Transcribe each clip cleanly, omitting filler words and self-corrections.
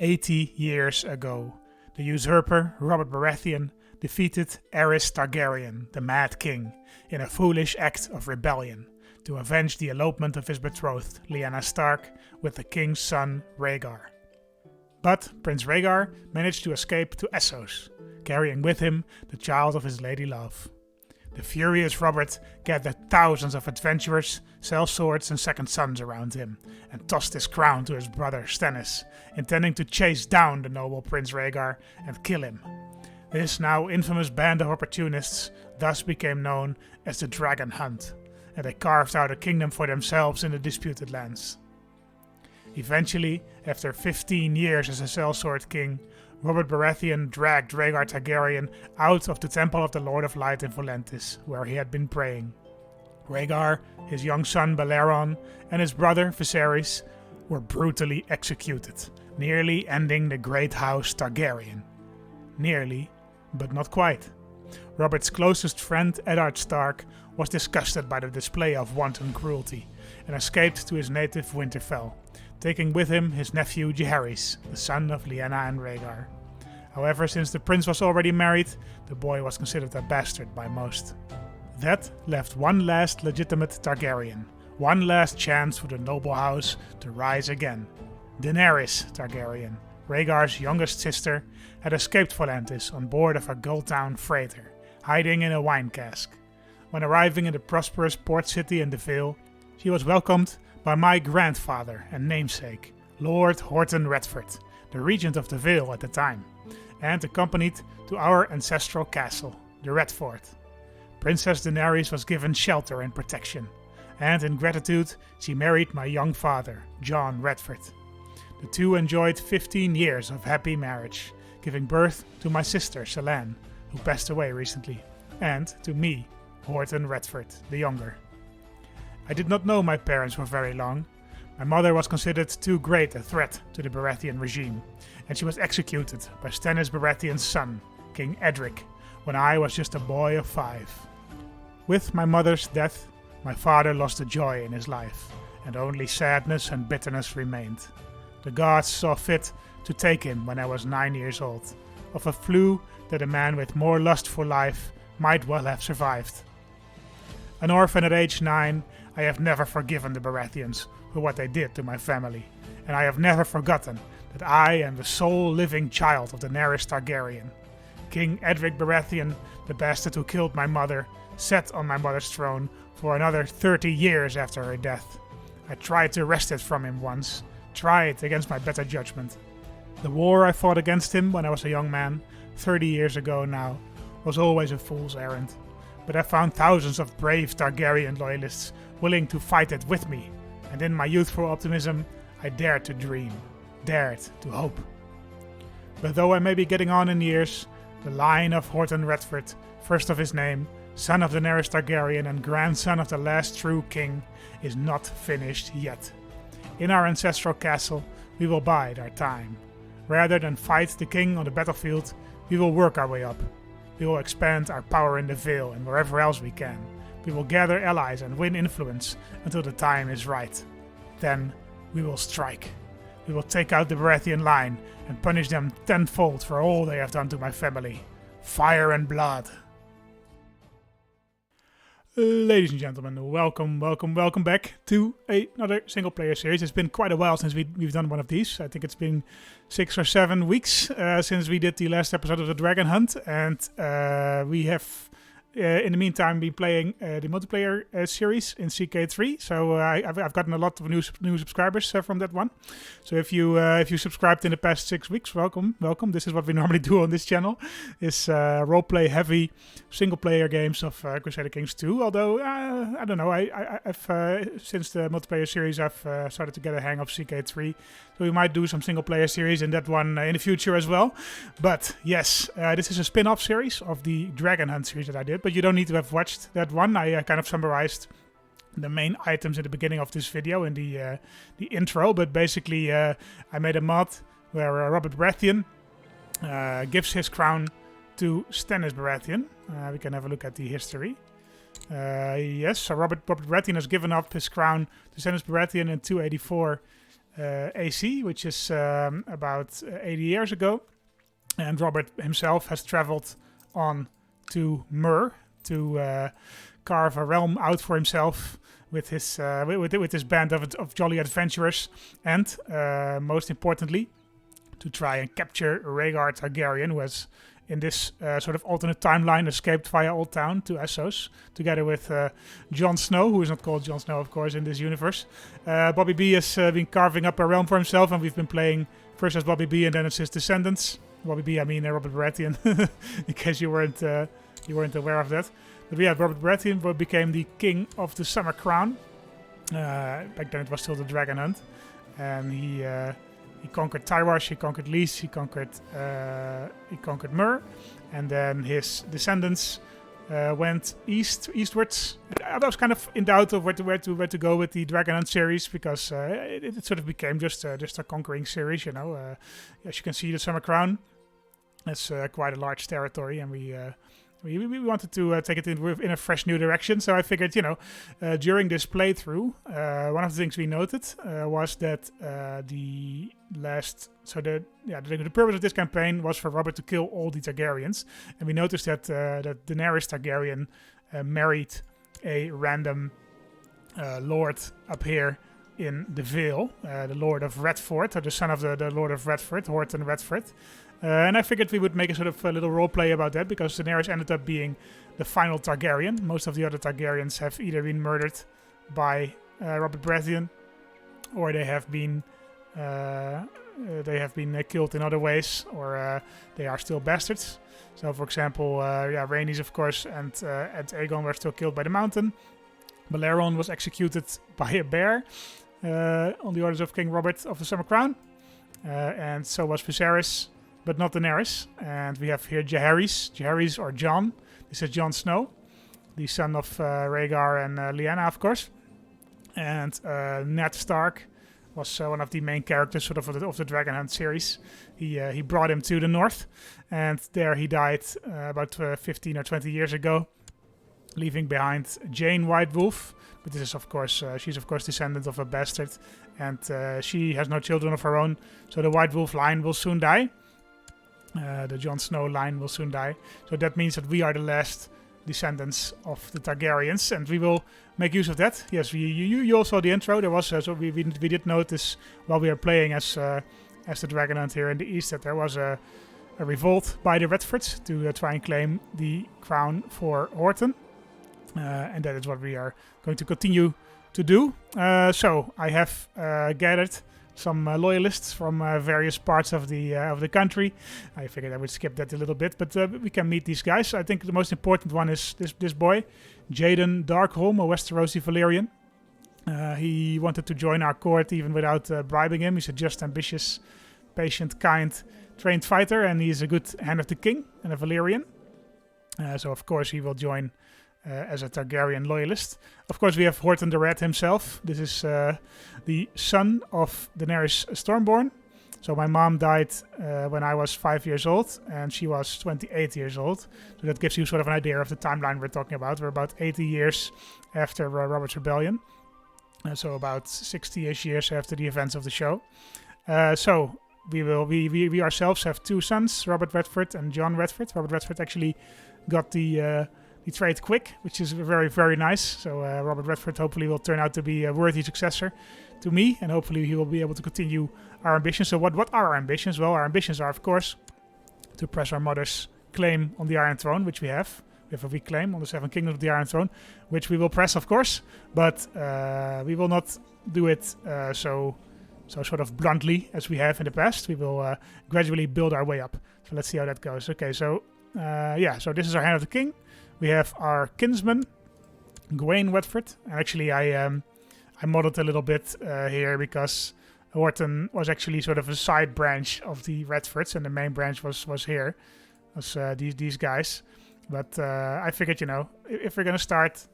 80 years ago, the usurper Robert Baratheon defeated Daenerys Targaryen, the Mad King, in a foolish act of rebellion to avenge the elopement of his betrothed, Lyanna Stark, with the king's son, Rhaegar. But Prince Rhaegar managed to escape to Essos, carrying with him the child of his lady love. The furious Robert gathered thousands of adventurers, sellswords and second sons around him, and tossed his crown to his brother Stannis, intending to chase down the noble Prince Rhaegar and kill him. This now infamous band of opportunists thus became known as the Dragonhunt, and they carved out a kingdom for themselves in the disputed lands. Eventually, after 15 years as a sellsword king, Robert Baratheon dragged Rhaegar Targaryen out of the Temple of the Lord of Light in Volantis, where he had been praying. Rhaegar, his young son Balerion, and his brother Viserys were brutally executed, nearly ending the great house Targaryen. Nearly, but not quite. Robert's closest friend Eddard Stark was disgusted by the display of wanton cruelty and escaped to his native Winterfell, taking with him his nephew Jaehaerys, the son of Lyanna and Rhaegar. However, since the prince was already married, the boy was considered a bastard by most. That left one last legitimate Targaryen, one last chance for the noble house to rise again. Daenerys Targaryen, Rhaegar's youngest sister, had escaped Volantis on board of a Gulltown freighter, hiding in a wine cask. When arriving in the prosperous port city in the Vale, she was welcomed by my grandfather and namesake, Lord Horton Redfort, the regent of the Vale at the time, and accompanied to our ancestral castle, the Redfort. Princess Daenerys was given shelter and protection, and in gratitude she married my young father, Jon Redfort. The two enjoyed 15 years of happy marriage, giving birth to my sister Selene, who passed away recently, and to me, Horton Redfort, the younger. I did not know my parents for very long. My mother was considered too great a threat to the Baratheon regime, and she was executed by Stannis Baratheon's son, King Edric, when I was just a boy of 5. With my mother's death, my father lost the joy in his life, and only sadness and bitterness remained. The gods saw fit to take him when I was 9 years old, of a flu that a man with more lust for life might well have survived. An orphan at age 9, I have never forgiven the Baratheons for what they did to my family, and I have never forgotten that I am the sole living child of Daenerys Targaryen. King Edric Baratheon, the bastard who killed my mother, sat on my mother's throne for another 30 years after her death. I tried to wrest it from him once, tried against my better judgment. The war I fought against him when I was a young man, 30 years ago now, was always a fool's errand. But I found thousands of brave Targaryen loyalists willing to fight it with me, and in my youthful optimism, I dared to dream, dared to hope. But though I may be getting on in years, the line of Horton Redfort, first of his name, son of Daenerys Targaryen and grandson of the last true king, is not finished yet. In our ancestral castle, we will bide our time. Rather than fight the king on the battlefield, we will work our way up. We will expand our power in the Vale and wherever else we can. We will gather allies and win influence until the time is right. Then we will strike. We will take out the Baratheon line and punish them tenfold for all they have done to my family. Fire and blood. Ladies and gentlemen, welcome back to another single player series. It's been quite a while since we've done one of these. I think it's been 6 or 7 weeks since we did the last episode of the Dragonhunt, and we have in the meantime been playing the multiplayer series in CK2. So I've gotten a lot of new subscribers from that one. So if you subscribed in the past 6 weeks, welcome. This is what we normally do on this channel: is roleplay heavy single player games of Crusader Kings 2. Although I don't know, I've since the multiplayer series I've started to get a hang of CK3. So we might do some single player series in that one in the future as well. But yes, this is a spin-off series of the Dragonhunt series that I did. But you don't need to have watched that one. I kind of summarized the main items at the beginning of this video in the intro. But basically, I made a mod where Robert Baratheon gives his crown to Stannis Baratheon. We can have a look at the history. Yes, so Robert Baratheon has given up his crown to Stannis Baratheon in 284 AC, which is about 80 years ago. And Robert himself has traveled on to Myr to carve a realm out for himself with his band of jolly adventurers, and most importantly, to try and capture Rhaegar Targaryen, who has in this sort of alternate timeline escaped via Old Town to Essos, together with Jon Snow, who is not called Jon Snow, of course, in this universe. Bobby B has been carving up a realm for himself, and we've been playing first as Bobby B and then as his descendants. Bobby B, I mean Robert Baratheon, in case you weren't aware of that. But yeah, Robert Baratheon became the king of the Summer Crown. Back then it was still the Dragonhunt, and he conquered Tyrosh, he conquered Lys, he conquered Myr, and then his descendants went eastwards. I was kind of in doubt of where to go with the Dragonhunt series, because it sort of became just a conquering series, you know. As you can see, the Summer Crown has quite a large territory, and we wanted to take it in a fresh new direction. So I figured, you know, during this playthrough, one of the things we noted was that the purpose of this campaign was for Robert to kill all the Targaryens, and we noticed that Daenerys Targaryen married a random lord up here in the Vale, the Lord of Redfort, or the son of the Lord of Redfort, Horton Redfort. And I figured we would make a sort of a little roleplay about that, because Daenerys ended up being the final Targaryen. Most of the other Targaryens have either been murdered by Robert Baratheon, or they have been killed in other ways, or they are still bastards. So, for example, Rhaenys, of course, and Aegon were still killed by the Mountain. Balerion was executed by a bear on the orders of King Robert of the Summer Crown, and so was Viserys, but not Daenerys. And we have here Jaehaerys or Jon. This is Jon Snow, the son of Rhaegar and Lyanna, of course. And Ned Stark was one of the main characters sort of the Dragonhunt series. He brought him to the north, and there he died about 15 or 20 years ago, leaving behind Jane White Wolf. But this is, of course, she's of course descendant of a bastard, and she has no children of her own. So the White Wolf line will soon die. The Jon Snow line will soon die. So that means that we are the last descendants of the Targaryens, and we will make use of that. Yes, you all saw the intro. There was so we did notice while we were playing as the Dragonhunt here in the east that there was a revolt by the Redforts to try and claim the crown for Horton, and that is what we are going to continue to do. So I have gathered some loyalists from various parts of the country. I figured I would skip that a little bit, but we can meet these guys. I think the most important one is this boy, Jaden Darkholm, a Westerosi Valyrian. He wanted to join our court even without bribing him. He's a just, ambitious, patient, kind, trained fighter, and he's a good hand of the king and a Valyrian. So of course he will join as a Targaryen loyalist. Of course, we have Horton the Red himself. This is the son of Daenerys Stormborn. So my mom died when I was 5 years old, and she was 28 years old. So that gives you sort of an idea of the timeline we're talking about. We're about 80 years after Robert's Rebellion. So about 60-ish years after the events of the show. So we ourselves have two sons, Robert Redfort and Jon Redfort. Robert Redfort actually got the trait quick, which is very, very nice. So Robert Redfort hopefully will turn out to be a worthy successor to me, and hopefully he will be able to continue our ambitions. So what are our ambitions? Well, our ambitions are, of course, to press our mother's claim on the Iron Throne, which we have. We have a weak claim on the Seven Kingdoms of the Iron Throne, which we will press, of course, but we will not do it so sort of bluntly as we have in the past. We will gradually build our way up. So let's see how that goes. Okay, so so this is our Hand of the King. We have our kinsman, Gawain Redfort. And actually, I modeled a little bit here because Horton was actually sort of a side branch of the Redforts, and the main branch was here, was these guys. But I figured, you know, if we're going to start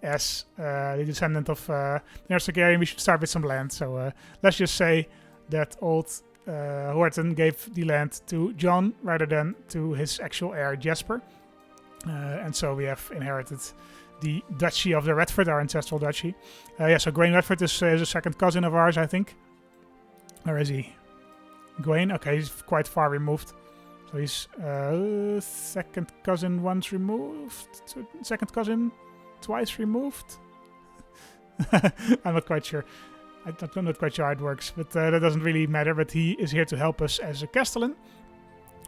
as the descendant of Daenerys Targaryen, we should start with some land. So let's just say that old Horton gave the land to Jon rather than to his actual heir, Jasper. And so we have inherited the duchy of the Redfort, our ancestral duchy. So Gawain Redfort is a second cousin of ours, I think. Where is he? Gawain? Okay, he's quite far removed. So he's second cousin once removed. Second cousin twice removed. I'm not quite sure. I'm not quite sure how it works, but that doesn't really matter. But he is here to help us as a Castellan.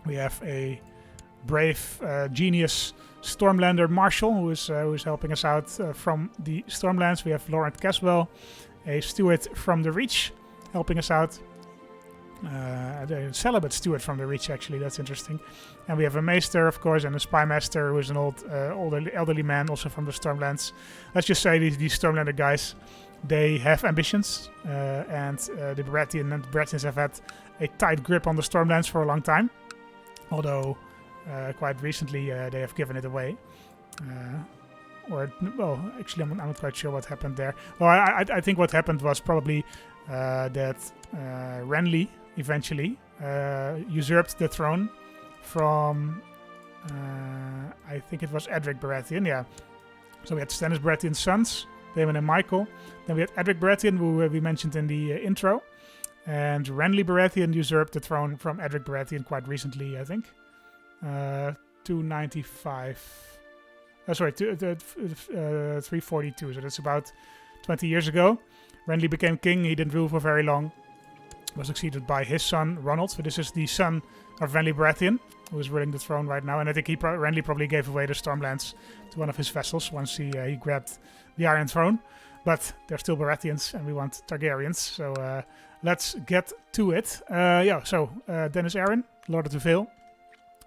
We have a brave, genius Stormlander Marshal who is helping us out from the Stormlands. We have Laurent Caswell, a steward from the Reach, helping us out. A celibate steward from the Reach, actually, that's interesting. And we have a Maester, of course, and a Spy Master who is an elderly man, also from the Stormlands. Let's just say these Stormlander guys, they have ambitions, and the Baratheons have had a tight grip on the Stormlands for a long time. Although, quite recently, they have given it away. Actually, I'm not quite sure what happened there. Well, I think what happened was probably that Renly eventually usurped the throne from, I think it was Edric Baratheon, yeah. So we had Stannis Baratheon's sons, Daemon and Michael. Then we had Edric Baratheon, who we mentioned in the intro. And Renly Baratheon usurped the throne from Edric Baratheon quite recently, I think. 295. 342, so that's about 20 years ago. Renly became king, he didn't rule for very long. Was succeeded by his son, Ronald. So this is the son of Renly Baratheon, who is ruling the throne right now. And I think Renly probably gave away the Stormlands to one of his vassals once he grabbed the Iron Throne. But they're still Baratheons, and we want Targaryens. So let's get to it. Dennis Arryn, Lord of the Vale,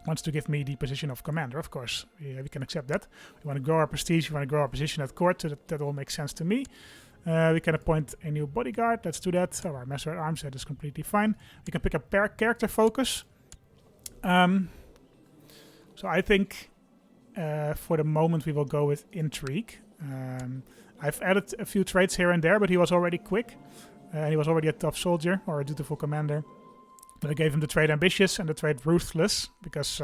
wants to give me the position of commander, of course. We can accept that. We want to grow our prestige, we want to grow our position at court, so that all makes sense to me. We can appoint a new bodyguard, let's do that. So our Master at Arms, that is completely fine. We can pick up character focus. So I think for the moment we will go with intrigue. I've added a few traits here and there, but he was already quick. And he was already a tough soldier or a dutiful commander. But I gave him the trait ambitious and the trait ruthless, because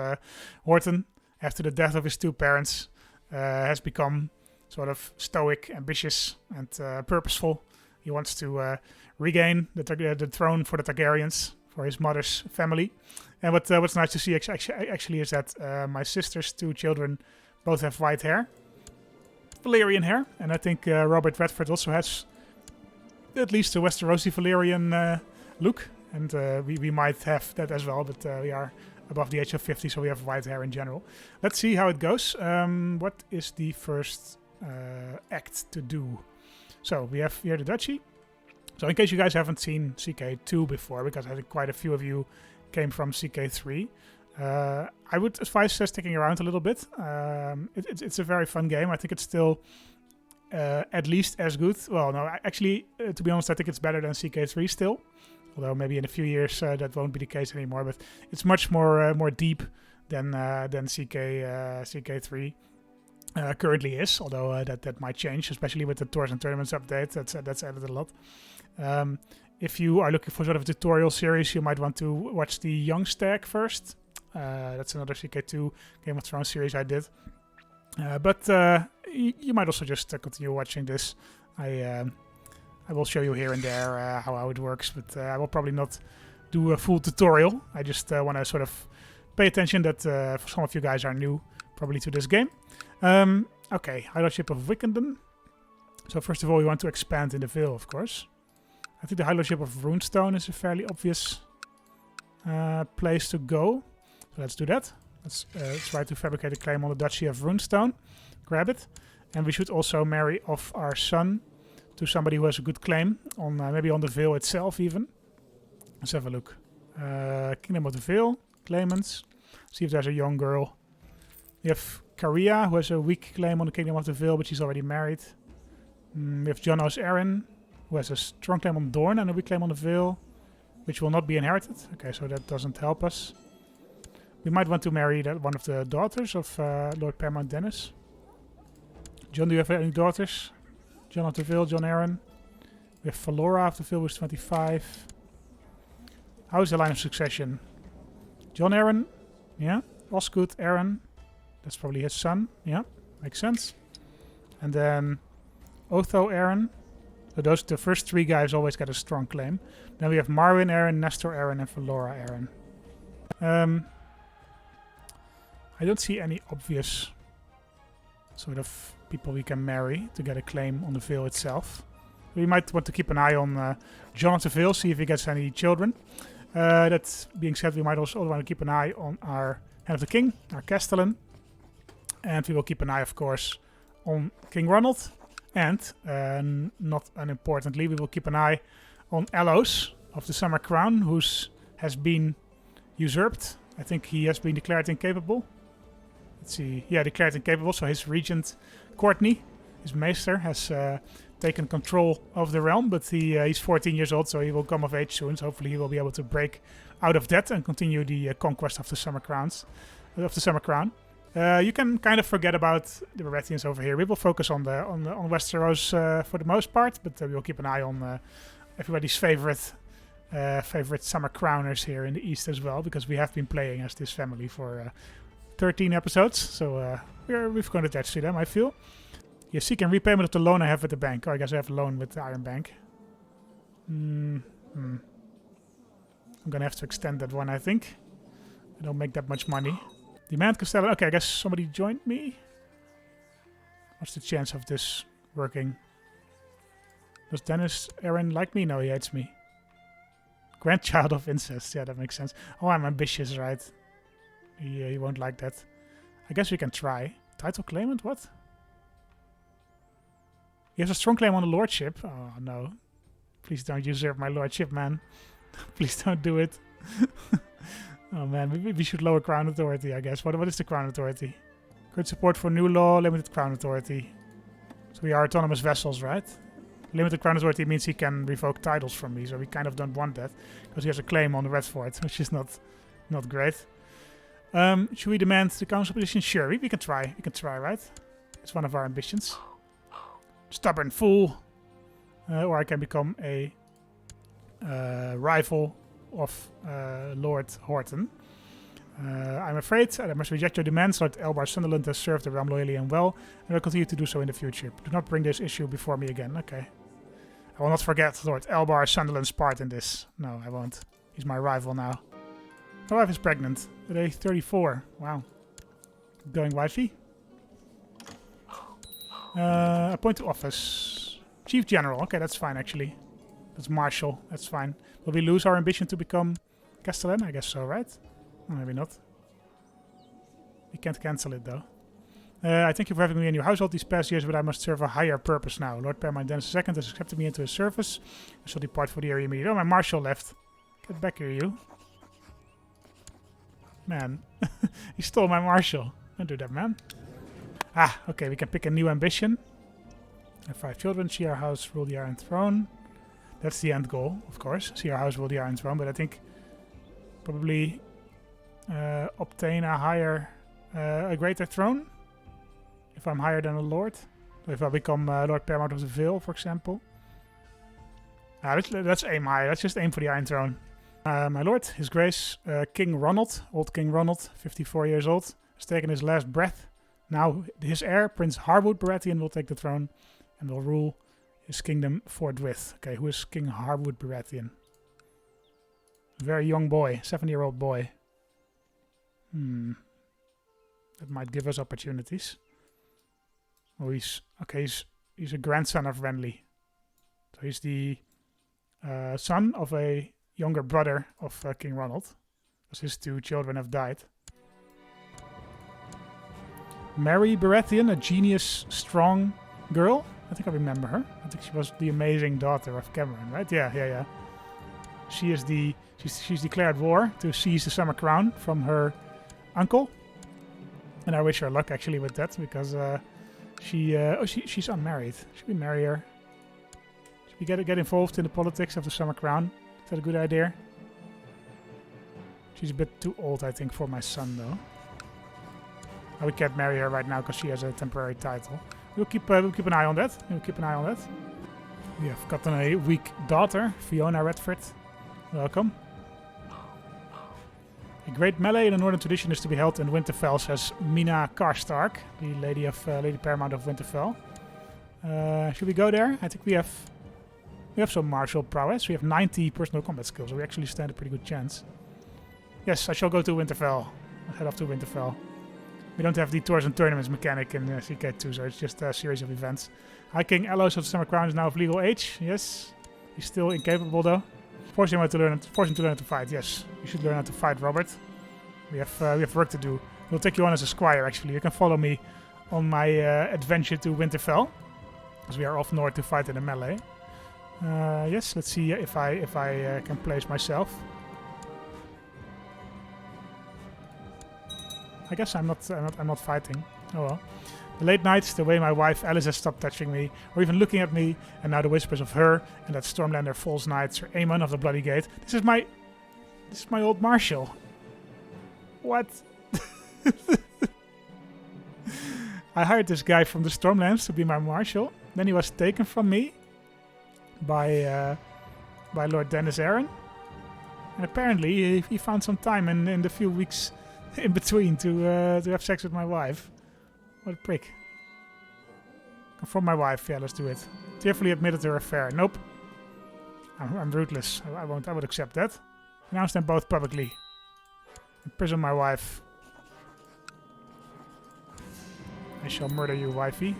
Horton, after the death of his two parents, has become sort of stoic, ambitious, and purposeful. He wants to regain the throne for the Targaryens, for his mother's family. And what's nice to see actually is that my sister's two children both have white hair, Valyrian hair, and I think Robert Redfort also has at least a Westerosi Valyrian look. And we might have that as well, but we are above the age of 50, so we have white hair in general. Let's see how it goes. What is the first act to do? So we have here the duchy. So in case you guys haven't seen CK2 before, because I think quite a few of you came from CK3, I would advise sticking around a little bit. It's a very fun game. I think it's still at least as good. Well, no, actually, to be honest, I think it's better than CK3 still. Although maybe in a few years that won't be the case anymore. But it's much more deep than CK3 currently is. Although that might change, especially with the Tours and Tournaments update. That's added a lot. If you are looking for sort of a tutorial series, you might want to watch the Young Stag first. That's another CK2 Game of Thrones series I did. But you might also just continue watching this. I will show you here and there how it works, but I will probably not do a full tutorial. I just want to sort of pay attention that some of you guys are new probably to this game. Okay, Highlordship of Wickenden. So first of all, we want to expand in the Vale, of course. I think the Highlordship of Runestone is a fairly obvious place to go. So let's do that. Let's try to fabricate a claim on the Duchy of Runestone. Grab it. And we should also marry off our son to somebody who has a good claim on maybe on the Vale itself even. Let's have a look. Kingdom of the Vale, claimants. See if there's a young girl. We have Caria, who has a weak claim on the Kingdom of the Vale, but she's already married. We have Jonos Arryn, who has a strong claim on Dorne and a weak claim on the Vale, which will not be inherited. Okay, so that doesn't help us. We might want to marry one of the daughters of Lord Paramount Dennis. John, do you have any daughters? John of the Vale, John Arryn. We have Valora of the Vale, who's 25. How is the line of succession? John Arryn, yeah. Osgood Arryn, that's probably his son, yeah, makes sense. And then Otho Arryn, So the first 3 guys always get a strong claim. Then we have Marwyn Arryn, Nestor Arryn, and Valora Arryn. I don't see any obvious sort of people we can marry to get a claim on the Vale itself. We might want to keep an eye on Jonathan Vale, see if he gets any children. That being said, we might also want to keep an eye on our Hand of the King, our Castellan. And we will keep an eye, of course, on King Ronald. And not unimportantly, we will keep an eye on Elos of the Summer Crown, who has been usurped. I think he has been declared incapable. Let's see. Yeah, declared incapable. So his regent, Courtney, his maester, has taken control of the realm. But he's 14 years old, so he will come of age soon. So hopefully he will be able to break out of that and continue the conquest of the Summer Crown. You can kind of forget about the Baratheons over here. We will focus on Westeros for the most part, but we will keep an eye on everybody's favorite Summer Crowners here in the East as well, because we have been playing as this family for 13 episodes, so we've got attached to them, I feel. Yeah, seeking repayment of the loan I have at the bank. Oh, I guess I have a loan with the Iron Bank. I'm gonna have to extend that one, I think. I don't make that much money. Demand Castellan. Okay, I guess somebody joined me. What's the chance of this working? Does Daenerys Targaryen like me? No, he hates me. Grandchild of incest. Yeah, that makes sense. Oh, I'm ambitious, right? Yeah, he won't like that. I guess we can try. Title claimant? What? He has a strong claim on the lordship. Oh, no. Please don't usurp my lordship, man. Please don't do it. Oh man, we should lower Crown Authority, I guess. What is the Crown Authority? Good support for new law, limited Crown Authority. So we are autonomous vassals, right? Limited Crown Authority means he can revoke titles from me, so we kind of don't want that. Because he has a claim on the Redfort, which is not great. Should we demand the council position? Sure, we can try. We can try, right? It's one of our ambitions. Stubborn fool. Or I can become a rival of Lord Horton. I'm afraid that I must reject your demands. Lord Elbar Sunderland has served the realm loyally and well, and will continue to do so in the future. Do not bring this issue before me again. Okay. I will not forget Lord Elbar Sunderland's part in this. No, I won't. He's my rival now. My wife is pregnant. At age 34. Wow. Going wifey. Appoint to office. Chief General. Okay, that's fine actually. That's Marshal. That's fine. Will we lose our ambition to become Castellan? I guess so, right? Or maybe not. We can't cancel it though. I thank you for having me in your household these past years, but I must serve a higher purpose now. Lord Perma Dennis II has accepted me into his service. I shall depart for the area immediately. Oh, my Marshal left. Get back here, you. Man. He stole my Marshal. Don't do that, man. Ah, okay, we can pick a new ambition. I have 5 children. See our house rule the Iron Throne. That's the end goal, of course. See our house rule the Iron Throne, but I think probably obtain a greater throne. If I'm higher than a lord. So if I become Lord Paramount of the Vale, for example. Let's aim high. Let's just aim for the Iron Throne. My lord, His Grace, King Ronald, old King Ronald, 54 years old, has taken his last breath. Now his heir, Prince Harwood Baratheon, will take the throne and will rule his kingdom forthwith. Okay, who is King Harwood Baratheon? Very young boy, 7-year-old boy. That might give us opportunities. Oh, he's a grandson of Renly. So he's the son of a younger brother of King Ronald, because his 2 children have died. Mary Baratheon, a genius, strong girl. I think I remember her. I think she was the amazing daughter of Cameron, right? Yeah. She's declared war to seize the Summer Crown from her uncle. And I wish her luck actually with that, because she's unmarried. Should we marry her? Should we get involved in the politics of the Summer Crown? Is that a good idea? She's a bit too old, I think, for my son, though. Oh, we can't marry her right now because she has a temporary title. We'll keep an eye on that. We have gotten a weak daughter, Fiona Redfort. Welcome. A great melee in the northern tradition is to be held in Winterfell, says Mina Karstark, the Lady Paramount of Winterfell. Should we go there? I think we have We have some martial prowess. We have 90 personal combat skills, so we actually stand a pretty good chance. Yes, I shall go to Winterfell. I'll head off to Winterfell. We don't have the tours and tournaments mechanic in CK2, so it's just a series of events. High King Elos of the Summer Crown is now of legal age. Yes. He's still incapable, though. Force him to learn how to fight. Yes, you should learn how to fight, Robert. We have work to do. We'll take you on as a squire, actually. You can follow me on my adventure to Winterfell, because we are off north to fight in the melee. Yes, let's see if I can place myself. I guess I'm not fighting. Oh well. The late nights, the way my wife Alice has stopped touching me, or even looking at me, and now the whispers of her and that Stormlander false knight, Sir Aemon of the Bloody Gate. This is my old marshal. What? I hired this guy from the Stormlands to be my marshal. Then he was taken from me by Lord Daenerys Targaryen, and apparently he found some time in the few weeks in between to have sex with my wife. What a prick. Confront my wife. Yeah, let's do it. Tearfully admitted to her affair. Nope. I'm ruthless. I won't. I would accept that. Announce them both publicly. Imprison my wife. I shall murder you, wifey.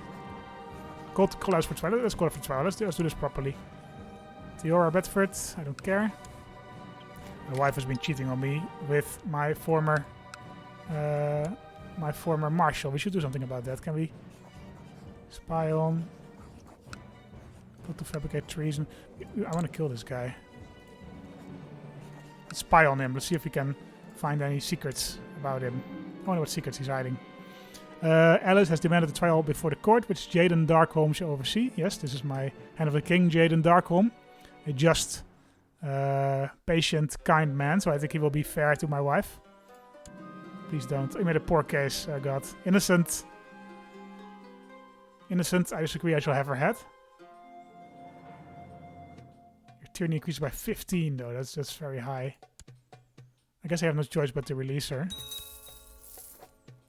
Call us for trial. Let's call it for trial. Let's do this properly. Theora Bedford. I don't care. My wife has been cheating on me with my former marshal. We should do something about that. Can we spy on? Go to fabricate treason. I want to kill this guy. Let's spy on him. Let's see if we can find any secrets about him. I wonder what secrets he's hiding. Alice has demanded a trial before the court, which Jaden Darkholm shall oversee. Yes, this is my Hand of the King, Jaden Darkholm. A just, patient, kind man, so I think he will be fair to my wife. Please don't. I made a poor case, God. Innocent. Innocent. I disagree. I shall have her head. Your tyranny increased by 15, though. That's very high. I guess I have no choice but to release her.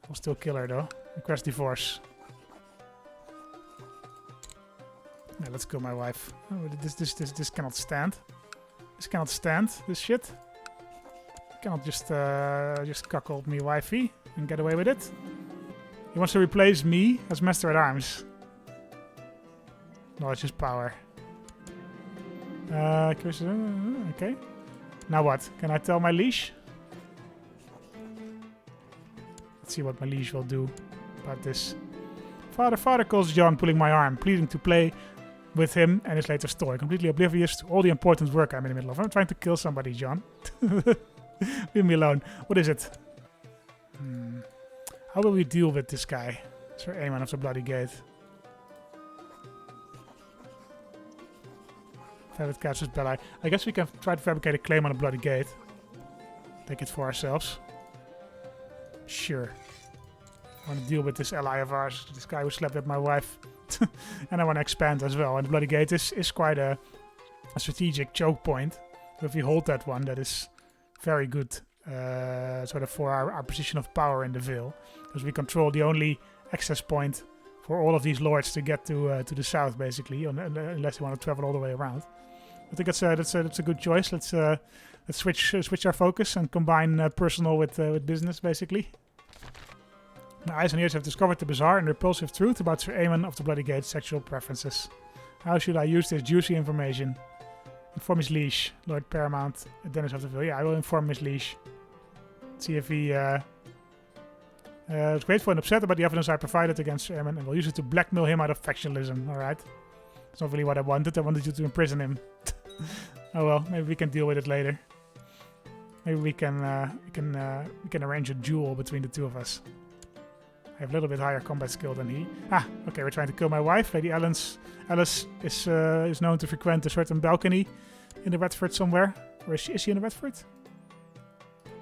I'll still kill her, though. Request divorce. Yeah, let's kill my wife. Oh, this cannot stand. This cannot stand. This shit. Cannot just cuckold me, wifey, and get away with it. He wants to replace me as Master at Arms. Knowledge is power. Okay. Now what? Can I tell my liege? Let's see what my liege will do about this. Father calls John, pulling my arm, pleading to play with him and his later story. Completely oblivious to all the important work I'm in the middle of. I'm trying to kill somebody, John. Leave me alone. What is it? How will we deal with this guy? Sir Aemon of the Bloody Gate. Favorite Cassius Belli. I guess we can try to fabricate a claim on the Bloody Gate. Take it for ourselves. Sure. I want to deal with this ally of ours. This guy who slept with my wife. And I want to expand as well. And the Bloody Gate is quite a strategic choke point. So if we hold that one, that is very good sort of for our position of power in the Vale, because we control the only access point for all of these lords to get to the south, basically, unless they want to travel all the way around. I think that's a good choice. Let's switch our focus and combine personal with business, basically. My eyes and ears have discovered the bizarre and repulsive truth about Sir Aemon of the Bloody Gate's sexual preferences. How should I use this juicy information? Inform his liege, Lord Paramount, Dennis of the Vale. Yeah, I will inform his liege. See if he is grateful and upset about the evidence I provided against Sir Aemon, and will use it to blackmail him out of factionalism. Alright. That's not really what I wanted. I wanted you to imprison him. Oh well, maybe we can deal with it later. Maybe we can arrange a duel between the two of us. I have a little bit higher combat skill than he. Okay, we're trying to kill my wife. Lady Alice is known to frequent a certain balcony in the Redfort somewhere. Or is she in the Redfort?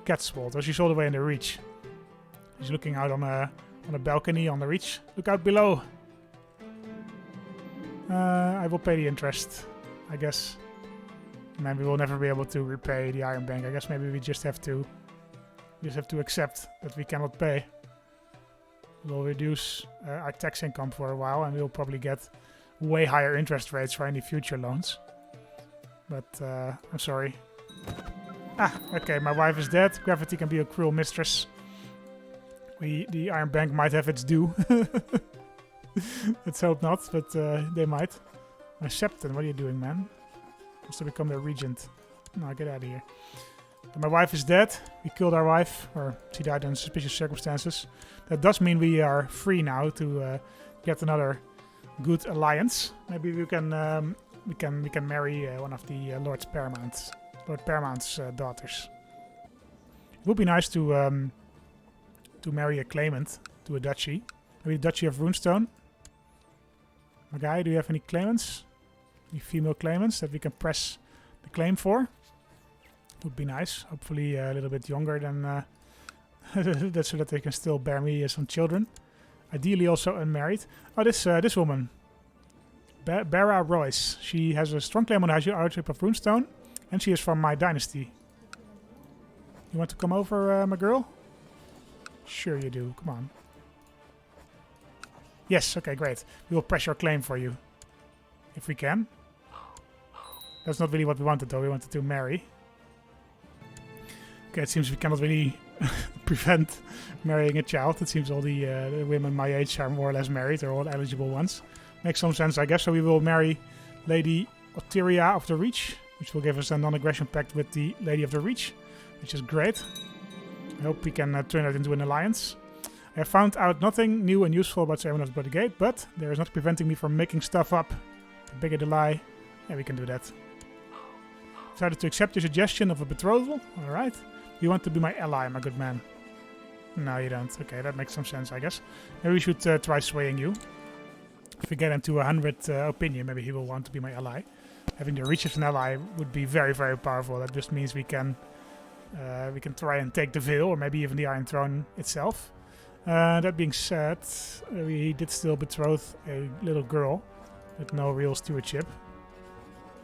Catswold, or she's all the way in the Reach. She's looking out on a balcony on the Reach. Look out below. I will pay the interest, I guess. Maybe we'll never be able to repay the Iron Bank. I guess maybe we just have to accept that we cannot pay. We'll reduce our tax income for a while, and we'll probably get way higher interest rates for any future loans. But I'm sorry. Ah, okay, my wife is dead. Gravity can be a cruel mistress. The Iron Bank might have its due. Let's hope not, but they might. My Septon, what are you doing, man? Wants to become the regent. No, get out of here. My wife is dead. We killed our wife, or she died in suspicious circumstances. That does mean we are free now to get another good alliance. Maybe we can marry one of the Lord Paramount's daughters. It would be nice to marry a claimant to a duchy. Maybe the Duchy of Runestone. My guy, do you have any claimants? Any female claimants that we can press the claim for? Would be nice. Hopefully a little bit younger than that's so that they can still bear me some children. Ideally also unmarried. Oh, this woman, Bara Royce. She has a strong claim on the Archbishop of Runestone, and she is from my dynasty. You want to come over, my girl? Sure you do. Come on. Yes. Okay. Great. We will press your claim for you, if we can. That's not really what we wanted, though. We wanted to marry. Okay, it seems we cannot really prevent marrying a child. It seems all the women my age are more or less married. They're all eligible ones. Makes some sense, I guess. So we will marry Lady Oteria of the Reach, which will give us a non-aggression pact with the Lady of the Reach, which is great. I hope we can turn that into an alliance. I have found out nothing new and useful about Servant of the Bloody Gate, but there is not preventing me from making stuff up. The bigger the lie, yeah, we can do that. Decided to accept your suggestion of a betrothal. Alright. You want to be my ally, my good man. No, you don't. Okay, that makes some sense, I guess. Maybe we should try swaying you. If we get him to 100 opinion, maybe he will want to be my ally. Having the Reach as an ally would be very, very powerful. That just means we can try and take the Veil, or maybe even the Iron Throne itself. That being said, we did still betroth a little girl with no real stewardship,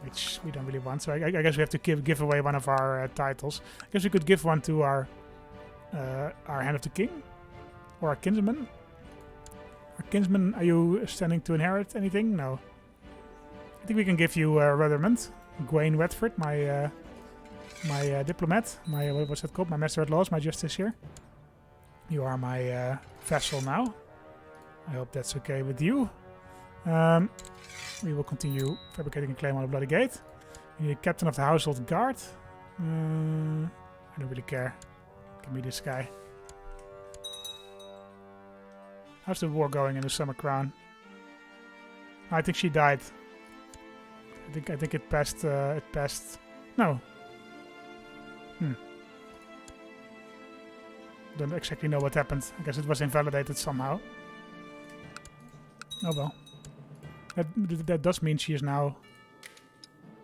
which we don't really want. So I guess we have to give away one of our titles. I guess we could give one to our Hand of the King, or our kinsman. Our kinsman, are you standing to inherit anything? No. I think we can give you Ruthermond, Gawain Redfort, my diplomat, my what was that called? My master at laws, my justiciar. You are my vassal now. I hope that's okay with you. We will continue fabricating a claim on the Bloody Gate. We need a captain of the household guard. I don't really care. Give me this guy. How's the war going in the Summer Crown? I think she died. I think it passed. No. Don't exactly know what happened. I guess it was invalidated somehow. Oh well. That does mean she is now...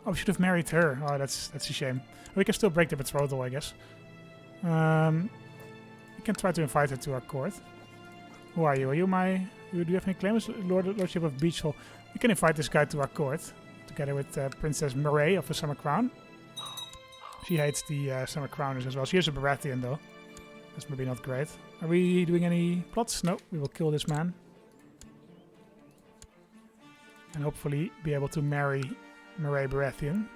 Oh, we should have married her. Oh, that's a shame. We can still break the betrothal, I guess. We can try to invite her to our court. Who are you? Are you my... Do you have any claims? Lordship of Beachhall. We can invite this guy to our court. Together with Princess Murray of the Summer Crown. She hates the Summer Crowners as well. She is a Baratheon, though. That's maybe not great. Are we doing any plots? No, we will kill this man. And hopefully be able to marry Murray Baratheon.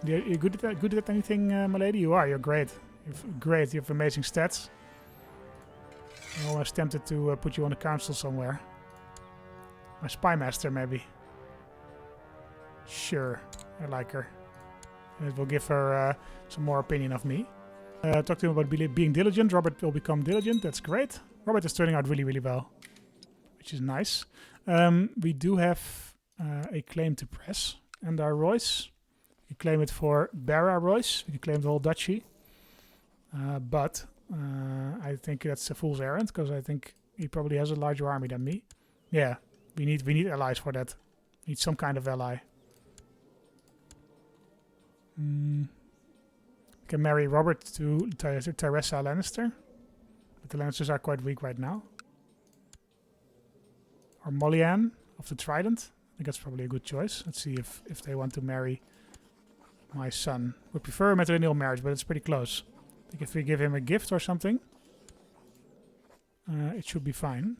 You're good at that? Good at anything, my lady? You are. You're great. You have amazing stats. I'm almost tempted to put you on the council somewhere. My spy master, maybe. Sure. I like her. And it will give her some more opinion of me. Talk to him about being diligent. Robert will become diligent. That's great. Robert is turning out really, really well. Which is nice. We do have a claim to press. And our Royce. We can claim it for Bara Royce. We can claim the whole duchy. But I think that's a fool's errand. Because I think he probably has a larger army than me. Yeah. We need allies for that. We need some kind of ally. We can marry Robert to Tyressa Lannister. But the Lannisters are quite weak right now. Or Mollian of the Trident. I think that's probably a good choice. Let's see if they want to marry my son. Would prefer a matrilineal marriage, but it's pretty close. I think if we give him a gift or something, it should be fine.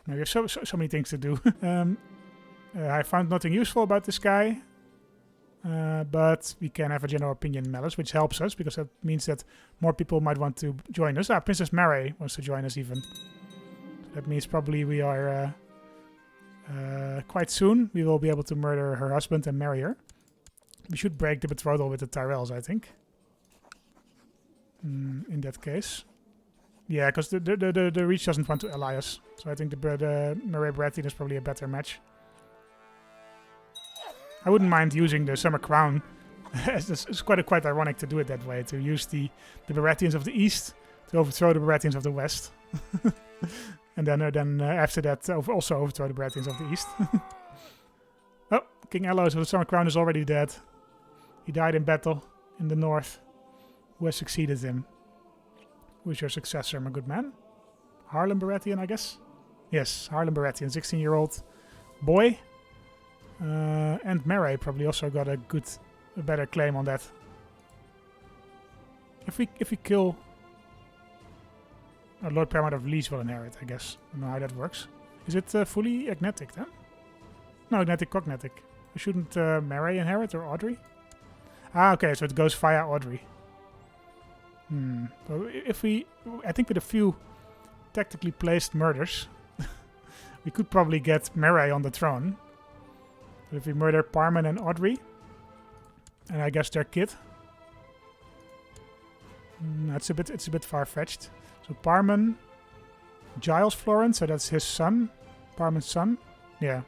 Now we have so many things to do. I found nothing useful about this guy. but we can have a general opinion malice, which helps us because that means that more people might want to join us. Princess Mary wants to join us even. That means probably we are quite soon we will be able to murder her husband and marry her. We should break the betrothal with the Tyrells, I think. In that case. Yeah, because the Reach doesn't want to ally us. So I think the Mary Baratheon is probably a better match. I wouldn't mind using the Summer Crown. It's quite ironic to do it that way. To use the Baratheons of the East to overthrow the Baratheons of the West. And then after that also overthrow the Baratheons of the East. Oh, King Elos of the Summer Crown is already dead. He died in battle in the north. Who has succeeded him? Who is your successor, my good man? Harlem Baratheon, I guess? Yes, Harlem Baratheon, 16-year-old boy. And Mary probably also got a better claim on that. If we kill... Lord Paramount of Leeds will inherit, I guess. I don't know how that works. Is it fully agnetic then? No, agnetic cognetic. Shouldn't Mary inherit or Audrey? Ah, okay, so it goes via Audrey. So I think with a few tactically placed murders, we could probably get Mary on the throne. But if we murder Parman and Audrey, and I guess their kid, it's a bit far-fetched. So Parman, Giles Florence, so that's his son, Parman's son, yeah.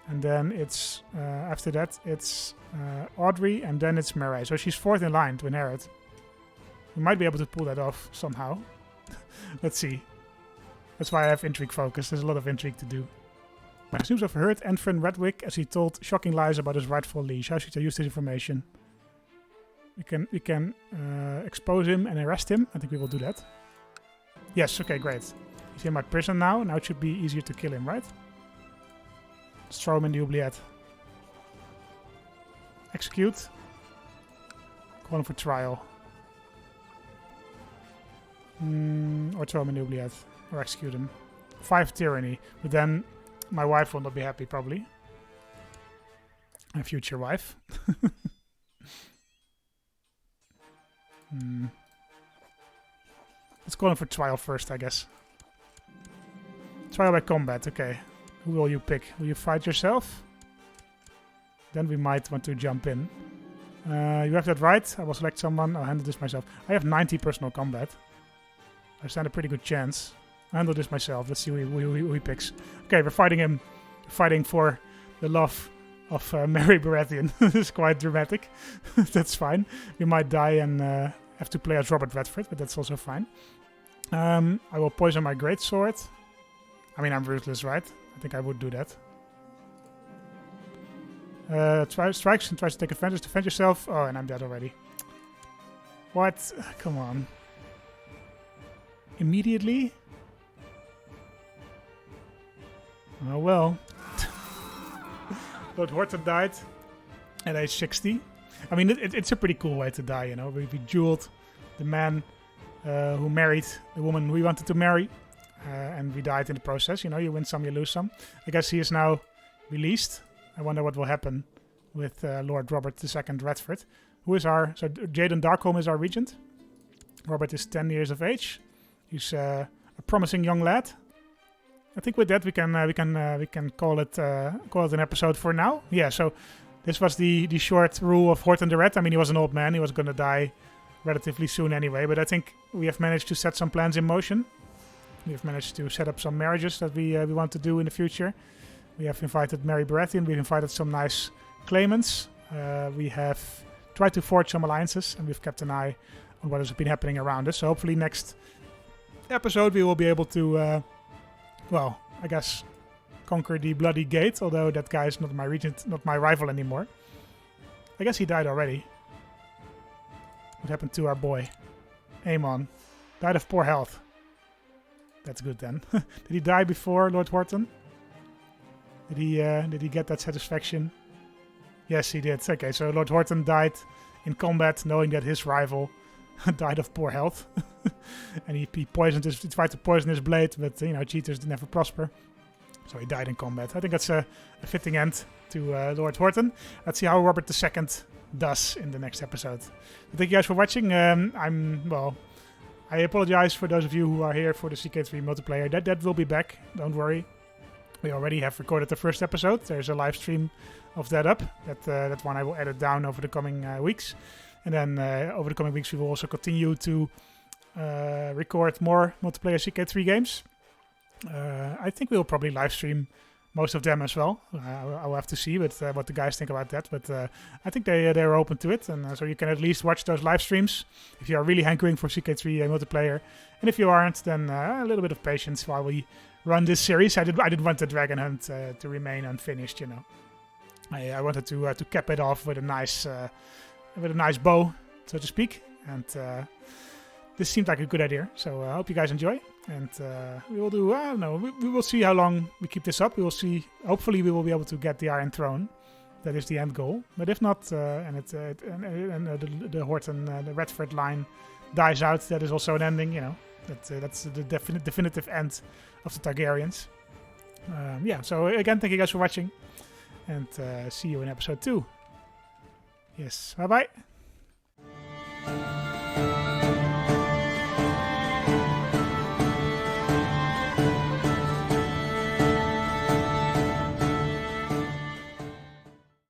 And then it's after that it's Audrey, and then it's Mary. So she's fourth in line to inherit. We might be able to pull that off somehow. Let's see. That's why I have intrigue focus. There's a lot of intrigue to do. It seems I've heard Orton Redfort as he told shocking lies about his rightful liege. How should I use this information? We can expose him and arrest him. I think we will do that. Yes, okay, great. He's in my prison now. Now it should be easier to kill him, right? Let's throw him in the oubliette. Execute. Call him for trial. Or throw him in the oubliette. Or execute him. 5 tyranny. But then my wife will not be happy, probably. My future wife. Let's call him for trial first, I guess. Trial by combat, okay. Who will you pick? Will you fight yourself? Then we might want to jump in. You have that right. I will select someone. I'll handle this myself. I have 90 personal combat. I stand a pretty good chance. I'll handle this myself. Let's see who he picks. Okay, we're fighting him. We're fighting for the love of Mary Baratheon. It's quite dramatic. That's fine. We might die and have to play as Robert Redfort, but that's also fine. I will poison my greatsword. I mean, I'm ruthless, right? I think I would do that. Strikes and tries to take advantage. Defend yourself. Oh, and I'm dead already. What? Come on. Immediately? Oh well. Lord Horton died at age 60. I mean, it's a pretty cool way to die, you know. We dueled the man who married the woman we wanted to marry. And we died in the process. You know, you win some, you lose some. I guess he is now released. I wonder what will happen with Lord Robert II Redfort. Who is our... So Jaden Darkholm is our regent. Robert is 10 years of age. He's a promising young lad. I think with that we can call it an episode for now. Yeah, so this was the short rule of Horton the Red. I mean, he was an old man. He was going to die relatively soon anyway. But I think we have managed to set some plans in motion. We have managed to set up some marriages that we want to do in the future. We have invited Mary Baratheon. We've invited some nice claimants. We have tried to forge some alliances, and we've kept an eye on what has been happening around us. So hopefully next episode we will be able to, well, I guess conquer the Bloody Gate. Although that guy is not my regent, not my rival anymore. I guess he died already. What happened to our boy? Aemon. Died of poor health. That's good then. Did he die before Lord Horton? Did he get that satisfaction? Yes, he did. Okay, so Lord Horton died in combat, knowing that his rival died of poor health, and he tried to poison his blade, but you know, cheaters never prosper. So he died in combat. I think that's a fitting end to Lord Horton. Let's see how Robert II does in the next episode. Thank you guys for watching. I apologize for those of you who are here for the CK3 multiplayer. That will be back. Don't worry. We already have recorded the first episode. There's a live stream of that up. That one I will edit down over the coming weeks. And then over the coming weeks we will also continue to record more multiplayer CK3 games. I think we'll probably live stream most of them as well. I'll have to see what the guys think about that. But I think they're open to it. And so you can at least watch those live streams if you are really hankering for CK3 multiplayer. And if you aren't, then a little bit of patience while we run this series. I did want the Dragonhunt to remain unfinished, you know. I wanted to cap it off with a nice bow, so to speak. And this seemed like a good idea. So I hope you guys enjoy. And we will do, I don't know, we will see how long we keep this up. We will see, hopefully we will be able to get the Iron Throne. That is the end goal. But if not, and the Horton, the Redfort line dies out, that is also an ending, you know. That's the definitive end of the Targaryens. So again, thank you guys for watching. And see you in episode 2. Yes, bye-bye.